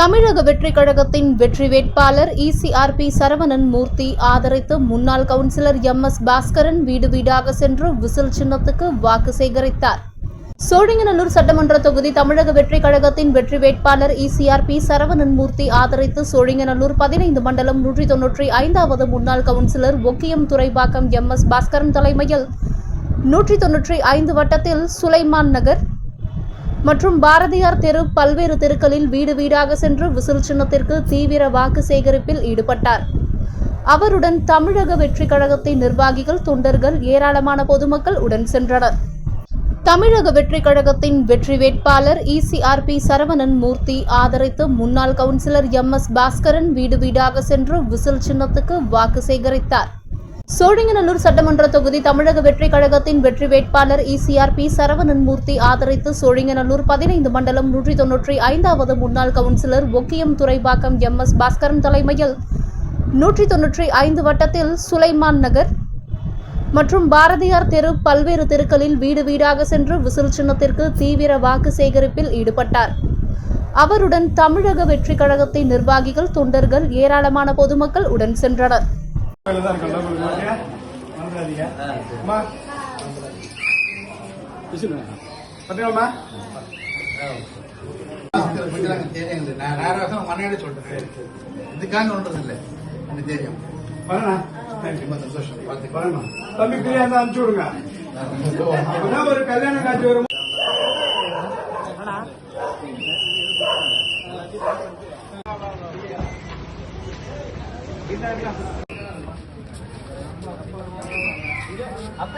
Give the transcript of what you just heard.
தமிழக வெற்றிக் கழகத்தின் வெற்றி வேட்பாளர் இசிஆர்பி சரவணன் மூர்த்தி ஆதரித்து முன்னாள் கவுன்சிலர் MS பாஸ்கரன் வீடு வீடாக சென்று விசில் சின்னத்துக்கு வாக்கு சேகரித்தார். சோழிங்கநல்லூர் சட்டமன்ற தொகுதி தமிழக வெற்றிக் கழகத்தின் வெற்றி வேட்பாளர் இசிஆர்பி சரவணன் மூர்த்தி ஆதரித்து சோழிங்கநல்லூர் 15 மண்டலம் 195வது முன்னாள் கவுன்சிலர் ஒக்கியம் துரைப்பாக்கம் MS பாஸ்கரன் தலைமையில் 195 வட்டத்தில் சுலைமான் நகர் மற்றும் பாரதியார் தெரு பல்வேறு தெருக்களில் வீடு வீடாக சென்று விசில் சின்னத்திற்கு தீவிர வாக்கு சேகரிப்பில் ஈடுபட்டார். அவருடன் தமிழக வெற்றிக் கழகத்தின் நிர்வாகிகள், தொண்டர்கள், ஏராளமான பொதுமக்கள் உடன் சென்றனர். தமிழக வெற்றிக் கழகத்தின் வெற்றி வேட்பாளர் இசிஆர்பி சரவணன் மூர்த்தி ஆதரித்து முன்னாள் கவுன்சிலர் MS பாஸ்கரன் வீடு வீடாக சென்று விசில் சின்னத்துக்கு வாக்கு சேகரித்தார். சோழிங்கநல்லூர் சட்டமன்ற தொகுதி தமிழக வெற்றிக் கழகத்தின் வெற்றி வேட்பாளர் இசிஆர்பி சரவணன் மூர்த்தி ஆதரித்து சோழிங்கநல்லூர் 15 மண்டலம் 195வது முன்னாள் கவுன்சிலர் ஒக்கியம் துரைப்பாக்கம் MS பாஸ்கரன் தலைமையில் 195 வட்டத்தில் சுலைமான் நகர் மற்றும் பாரதியார் தெரு பல்வேறு தெருக்களில் வீடு வீடாக சென்று விசில் சின்னத்திற்கு தீவிர வாக்கு சேகரிப்பில் ஈடுபட்டார். அவருடன் தமிழக வெற்றிக் கழகத்தின் நிர்வாகிகள், தொண்டர்கள், ஏராளமான பொதுமக்கள் உடன் சென்றனர். ஒரு கல்யாண காட்சி வரும். அப்ப